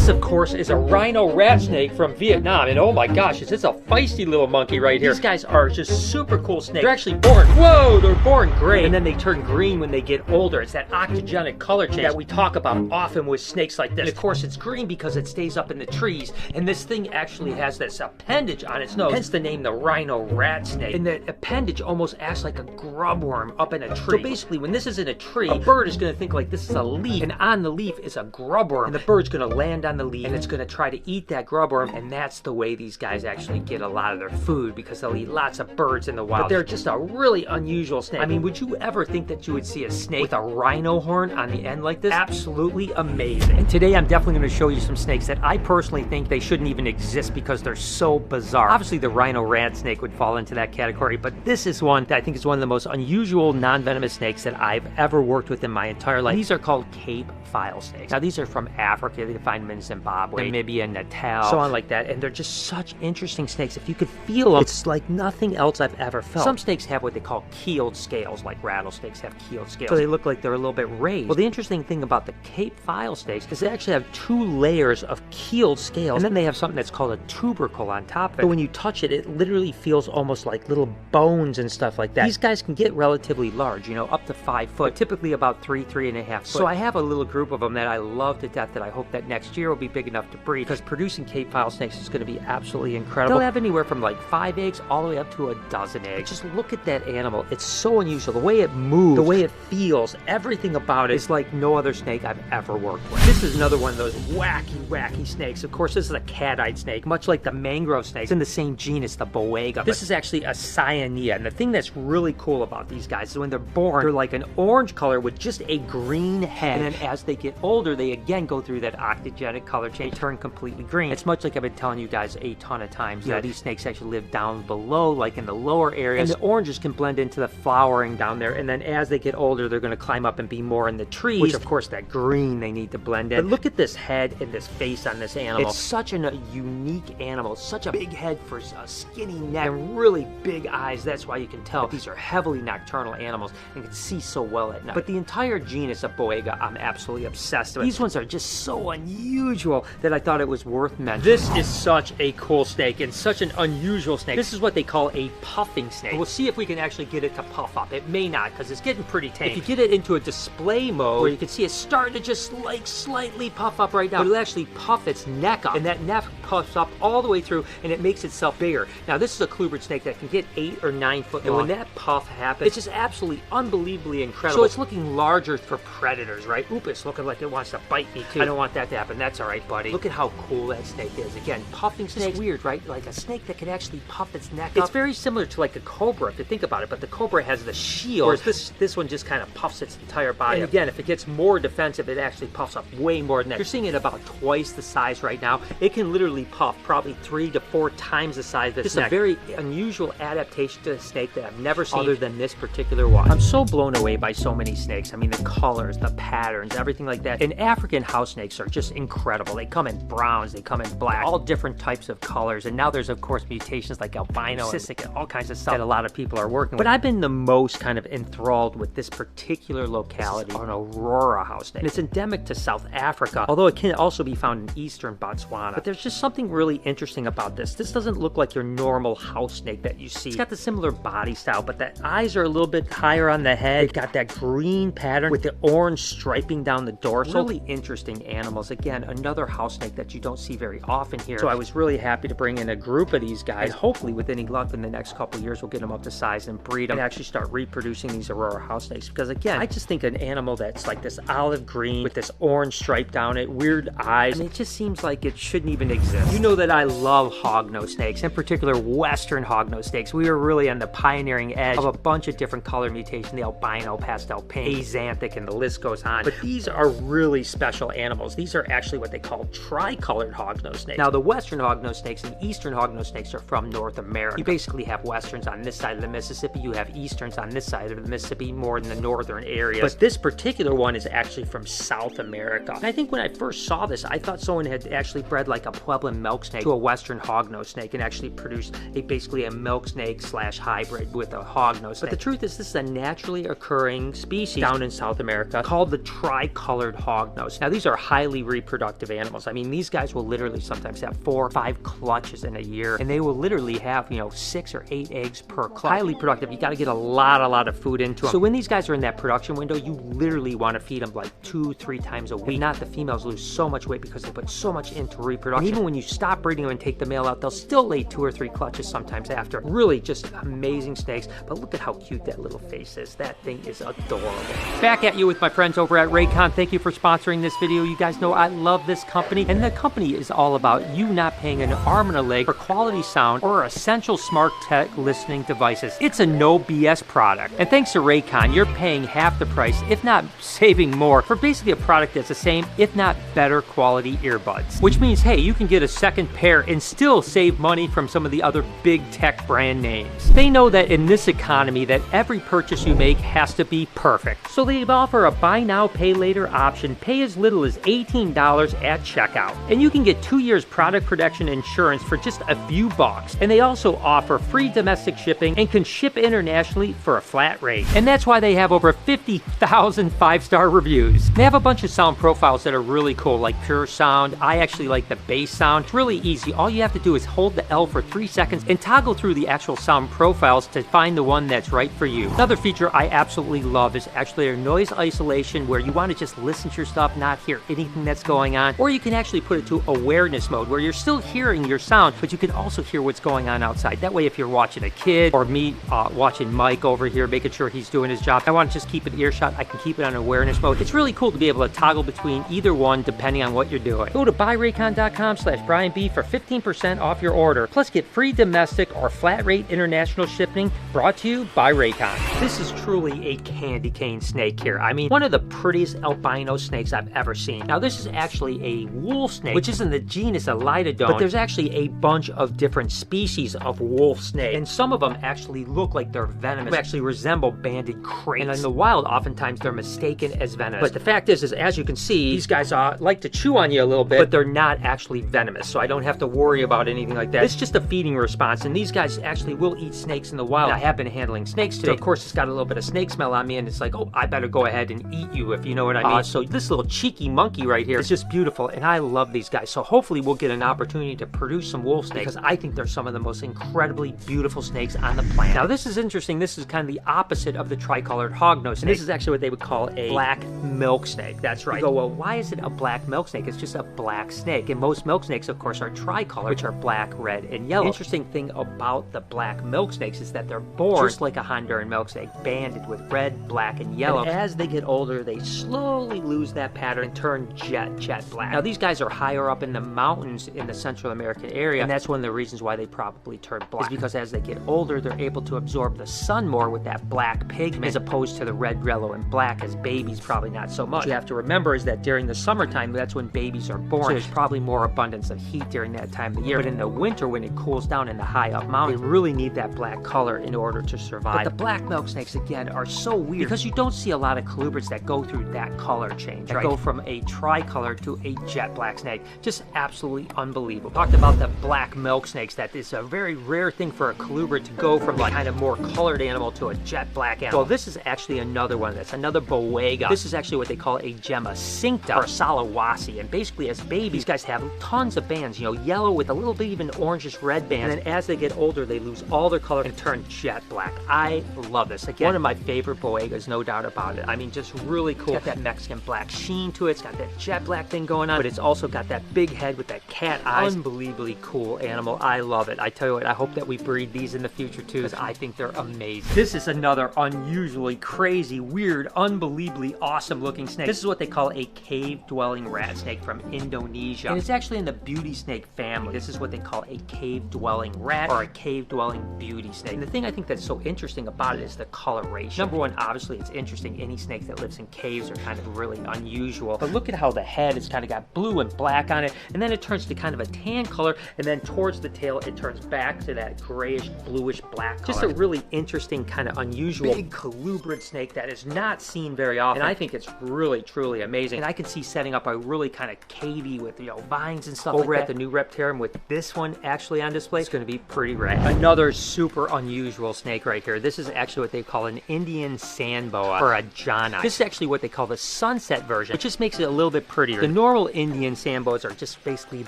This, of course, is a rhino rat snake from Vietnam. And oh my gosh, is this a feisty little monkey right here. These guys are just super cool snakes. They're actually born, whoa, they're born gray, and then they turn green when they get older. It's that octogenic color change that we talk about often with snakes like this. And of course, it's green because it stays up in the trees. And this thing actually has this appendage on its nose, hence the name the rhino rat snake. And the appendage almost acts like a grub worm up in a tree. So basically, when this is in a tree, a bird is going to think like this is a leaf, and on the leaf is a grub worm. And the bird's going to land on the leaf, and it's going to try to eat that grub worm. And that's the way these guys actually get a lot of their food, because they'll eat lots of birds in the wild. But they're just a really unusual snake. I mean, would you ever think that you would see a snake with a rhino horn on the end like this? Absolutely amazing. And today I'm definitely going to show you some snakes that I personally think they shouldn't even exist because they're so bizarre. Obviously the rhino rat snake would fall into that category, but this is one that I think is one of the most unusual non-venomous snakes that I've ever worked with in my entire life. These are called Cape file snakes. Now these are from Africa. You can find them in Zimbabwe, Namibia, Natal, so on like that, and they're just such interesting snakes. If you could feel them, it's like nothing else I've ever felt. Some snakes have what they call keeled scales, like rattlesnakes have keeled scales, so they look like they're a little bit raised. Well, the interesting thing about the Cape file snakes is they actually have 2 layers of keeled scales, and then they have something that's called a tubercle on top of it. So when you touch it, it literally feels almost like little bones and stuff like that. These guys can get relatively large, you know, up to 5 foot, typically about 3.5 foot. So I have a little group of them that I love to death that I hope that next year will be big enough to breed, because producing Cape file snakes is going to be absolutely incredible. They'll have anywhere from like 5 eggs all the way up to a dozen eggs. But just look at that animal. It's so unusual. The way it moves, the way it feels, everything about it is like no other snake I've ever worked with. This is another one of those wacky snakes. Of course, this is a cat-eyed snake, much like the mangrove snake. It's in the same genus, the Boega. This is actually a cyanea, and the thing that's really cool about these guys is when they're born, they're like an orange color with just a green head, and then as they get older, they again go through that octogenic color change, turn completely green. It's much like I've been telling you guys a ton of times that these snakes actually live down below, like in the lower areas, and the oranges can blend into the flowering down there, and then as they get older, they're going to climb up and be more in the trees, which of course that green they need to blend in. But look at this head and this face on this animal. It's such a unique animal, such a big head for a skinny neck and really big eyes. That's why you can tell these are heavily nocturnal animals and can see so well at night. But the entire genus of Boega I'm absolutely obsessed with. These ones are just so unusual that I thought it was worth mentioning. This is such a cool snake and such an unusual snake. This is what they call a puffing snake. We'll see if we can actually get it to puff up. It may not, because it's getting pretty tame. If you get it into a display mode where you can see it starting to just like slightly puff up right now, it'll actually puff its neck up, and that neck puffs up all the way through, and it makes itself bigger. Now this is a clubbered snake that can get 8 or 9 foot long, and when that puff happens, it's just absolutely unbelievably incredible. So it's looking larger for predators, right? Oop, it's looking like it wants to bite me too. I don't want that to happen. That's all right, buddy. Look at how cool that snake is. Again, puffing snake. It's weird, right? Like a snake that can actually puff its neck up. It's very similar to like a cobra if you think about it, but the cobra has the shield, whereas this one just kind of puffs its entire body. And again, if it gets more defensive, it actually puffs up way more than that. You're seeing it about twice the size right now. It can literally puff probably 3 to 4 times the size of its neck. Just a very unusual adaptation to the snake that I've never seen other than this particular one. I'm so blown away by so many snakes. I mean, the colors, the patterns, everything like that. And African house snakes are just incredible. They come in browns, they come in black, all different types of colors. And now there's, of course, mutations like albino, cystic, and all kinds of stuff that a lot of people are working with. But I've been the most kind of enthralled with this particular locality, an Aurora house snake. And it's endemic to South Africa, although it can also be found in eastern Botswana. But there's just something really interesting about this. This doesn't look like your normal house snake that you see. It's got the similar body style, but the eyes are a little bit higher on the head. It's got that green pattern with the orange striping down the dorsal. Really interesting animals. Again, another house snake that you don't see very often here. So I was really happy to bring in a group of these guys. And hopefully with any luck in the next couple years, we'll get them up to size and breed them and actually start reproducing these Aurora house snakes. Because again, I just think an animal that's like this olive green with this orange stripe down it, weird eyes, I mean, it just seems like it shouldn't even exist. You know that I love hognose snakes, in particular Western hognose snakes. We were really on the pioneering edge of a bunch of different color mutations, the albino, pastel pink, axanthic, and the list goes on. But these are really special animals. These are actually what they call tricolored hognose snakes. Now, the Western hognose snakes and Eastern hognose snakes are from North America. You basically have Westerns on this side of the Mississippi. You have Easterns on this side of the Mississippi, more in the northern areas. But this particular one is actually from South America. And I think when I first saw this, I thought someone had actually bred like a Pueblo African milk snake to a western hognose snake and actually produce basically a milk snake / hybrid with a hognose snake. But the truth is, this is a naturally occurring species down in South America called the tricolored hognose. Now, these are highly reproductive animals. I mean, these guys will literally sometimes have 4 or 5 clutches in a year, and they will literally have, 6 or 8 eggs per clutch. Highly productive. You got to get a lot of food into them. So when these guys are in that production window, you literally want to feed them like 2-3 times a week. If not, the females lose so much weight because they put so much into reproduction. And even when you stop breeding them and take the male out, they'll still lay 2 or 3 clutches sometimes after. Really just amazing snakes. But look at how cute that little face is. That thing is adorable. Back at you with my friends over at Raycon. Thank you for sponsoring this video. You guys know I love this company, and the company is all about you not paying an arm and a leg for quality sound or essential smart tech listening devices. It's a no BS product. And thanks to Raycon, you're paying half the price, if not saving more, for basically a product that's the same, if not better quality earbuds. Which means, hey, you can get a second pair and still save money from some of the other big tech brand names. They know that in this economy that every purchase you make has to be perfect. So they offer a buy now, pay later option. Pay as little as $18 at checkout. And you can get 2 years product protection insurance for just a few bucks. And they also offer free domestic shipping and can ship internationally for a flat rate. And that's why they have over 50,000 5-star reviews. They have a bunch of sound profiles that are really cool, like pure sound. I actually like the bass sound. It's really easy. All you have to do is hold the L for 3 seconds and toggle through the actual sound profiles to find the one that's right for you. Another feature I absolutely love is actually their noise isolation, where you want to just listen to your stuff, not hear anything that's going on. Or you can actually put it to awareness mode, where you're still hearing your sound, but you can also hear what's going on outside. That way, if you're watching a kid or me watching Mike over here, making sure he's doing his job, I want to just keep it earshot, I can keep it on awareness mode. It's really cool to be able to toggle between either one depending on what you're doing. Go to buyraycon.com/BrianB for 15% off your order. Plus get free domestic or flat rate international shipping, brought to you by Raycon. This is truly a candy cane snake here. I mean, one of the prettiest albino snakes I've ever seen. Now, this is actually a wolf snake, which is in the genus Elidodon, but there's actually a bunch of different species of wolf snake, and some of them actually look like they're venomous. They actually resemble banded crates, and in the wild, oftentimes they're mistaken as venomous. But the fact is as you can see, these guys like to chew on you a little bit, but they're not actually venomous, so I don't have to worry about anything like that. It's just a feeding response, and these guys actually will eat snakes in the wild. And I have been handling snakes today. So of course, it's got a little bit of snake smell on me, and it's like, oh, I better go ahead and eat you, if you know what I mean. So this little cheeky monkey right here is just beautiful, and I love these guys. So hopefully we'll get an opportunity to produce some wolf snakes, because I think they're some of the most incredibly beautiful snakes on the planet. Now, this is interesting. This is kind of the opposite of the tricolored hognose snake. This is actually what they would call a black milk snake. That's right. You go, well, why is it a black milk snake? It's just a black snake. And most milk snakes, of course, are tricolored, which are black, red, and yellow. The interesting thing about the black milk snakes is that they're born just like a Honduran milk snake, banded with red, black, and yellow. And as they get older, they slowly lose that pattern and turn jet black. Now, these guys are higher up in the mountains in the Central American area, and that's one of the reasons why they probably turn black, is because as they get older, they're able to absorb the sun more with that black pigment, as opposed to the red, yellow, and black. As babies, probably not so much. What you have to remember is that during the summertime, that's when babies are born, so there's probably more abundance of heat during that time of the year. But in the winter, when it cools down in the high up mountains, they really need that black color in order to survive. But the black milk snakes, again, are so weird, because you don't see a lot of colubrids that go through that color change, that go from a tricolor to a jet black snake. Just absolutely unbelievable. Talked about the black milk snakes, that is a very rare thing for a colubrid to go from a kind of more colored animal to a jet black animal. Well, this is actually another one. That's another boega. This is actually what they call a gemma cincta, or a salawasi. And basically, as babies, these guys have tons of bands, yellow with a little bit even orangish red bands. And then as they get older, they lose all their color and turn jet black. I love this. Again, one of my favorite boegas, no doubt about it. I mean, just really cool. It's got that Mexican black sheen to it. It's got that jet black thing going on, but it's also got that big head with that cat eyes. Unbelievably cool animal. I love it. I tell you what, I hope that we breed these in the future too, because I think they're amazing. This is another unusually crazy, weird, unbelievably awesome looking snake. This is what they call a cave-dwelling rat snake from Indonesia. And it's actually in the beauty snake family. This is what they call a cave-dwelling rat, or a cave-dwelling beauty snake. And the thing I think that's so interesting about it is the coloration. Number one, obviously it's interesting. Any snake that lives in caves are kind of really unusual. But look at how the head has kind of got blue and black on it, and then it turns to kind of a tan color, and then towards the tail it turns back to that grayish, bluish black color. Just a really interesting, kind of unusual, big colubrid snake that is not seen very often. And I think it's really, truly amazing. And I can see setting up a really kind of cavey with, vines and stuff over at the new Reptarium with this one actually on display, it's going to be pretty rad. Another super unusual snake right here. This is actually what they call an Indian sand boa, or a jani. This is actually what they call the sunset version, which just makes it a little bit prettier. The normal Indian sand boas are just basically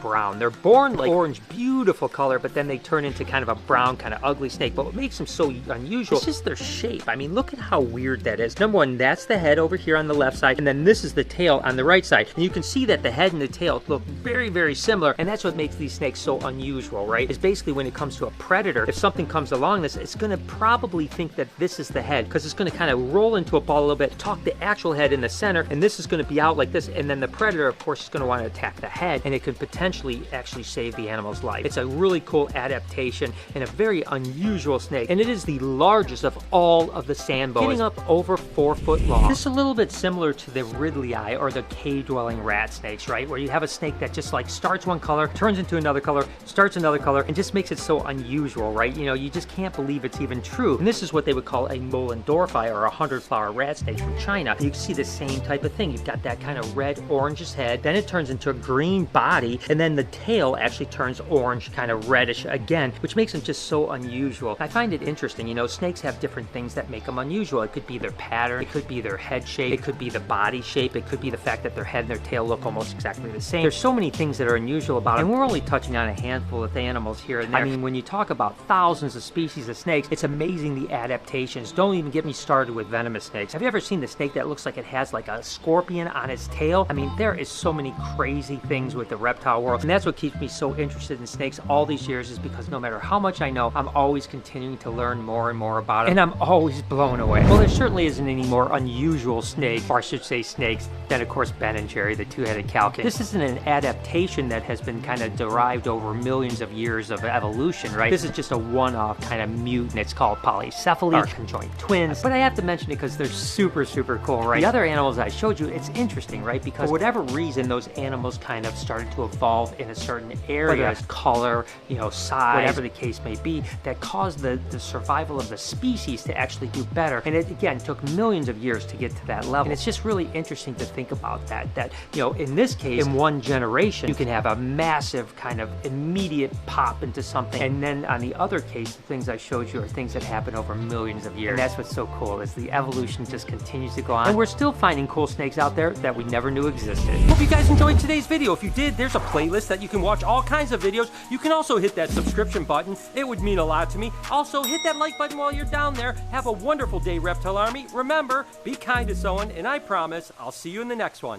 brown. They're born like orange, beautiful color, but then they turn into kind of a brown, kind of ugly snake. But what makes them so unusual is just their shape. I mean, look at how weird that is. Number one, that's the head over here on the left side, and then this is the tail on the right side. And you can see that the head and the tail look very, very similar, and that's what makes these snakes so unusual, right? Is basically when it comes to a predator, if something comes along this, it's gonna probably think that this is the head, because it's gonna kind of roll into a ball a little bit, talk the actual head in the center, and this is gonna be out like this, and then the predator, of course, is gonna want to attack the head, and it could potentially actually save the animal's life. It's a really cool adaptation and a very unusual snake, and it is the largest of all of the sand boas, getting up over 4 foot long. This is a little bit similar to the Ridley-eye or the cave-dwelling rat snakes, right? Where you have a snake that just like starts one color, turns into another color, starts another color, and just makes it so unusual, right? You know, you just can't believe it's even true. And this is what they would call a Moellendorffi, or a 100-flower rat snake from China. You can see the same type of thing. You've got that kind of red orangish head, then it turns into a green body, and then the tail actually turns orange, kind of reddish again, which makes them just so unusual. I find it interesting, you know, snakes have different things that make them unusual. It could be their pattern, it could be their head shape, it could be the body shape, it could be the fact that their head and their tail look almost exactly the same. There's so many things that are unusual about it, and we're only touching on a handful of animals here and there. I mean, when you talk about thousands of species of snakes, it's amazing the adaptations. Don't even get me started with venomous snakes. Have you ever seen the snake that looks like it has like a scorpion on its tail? I mean, there is so many crazy things with the reptile world, and that's what keeps me so interested in snakes all these years, is because no matter how much I know, I'm always continuing to learn more and more about it, and I'm always blown away. Well, there certainly isn't any more unusual snake, or I should say snakes, than of course Ben and Jerry, the two-headed calkin. This isn't an adaptation that has been kind of derived over millions of years of evolution, right? This is just a one-off kind of mutant. It's called polycephaly, or conjoined twins. But I have to mention it because they're super, super cool, right? The other animals I showed you, it's interesting, right? Because for whatever reason, those animals kind of started to evolve in a certain area, whether it's color, you know, size, whatever the case may be, that caused the survival of the species to actually do better. And it, again, took millions of years to get to that level. And it's just really interesting to think about that, you know, in this case, in one generation, you can have a massive kind of immediate pop into something. And then on the other case, the things I showed you are things that happen over millions of years. And that's what's so cool, is the evolution just continues to go on. And we're still finding cool snakes out there that we never knew existed. Hope you guys enjoyed today's video. If you did, there's a playlist that you can watch all kinds of videos. You can also hit that subscription button. It would mean a lot to me. Also, hit that like button while you're down there. Have a wonderful day, Reptile Army. Remember, be kind to someone, and I promise I'll see you in the next one.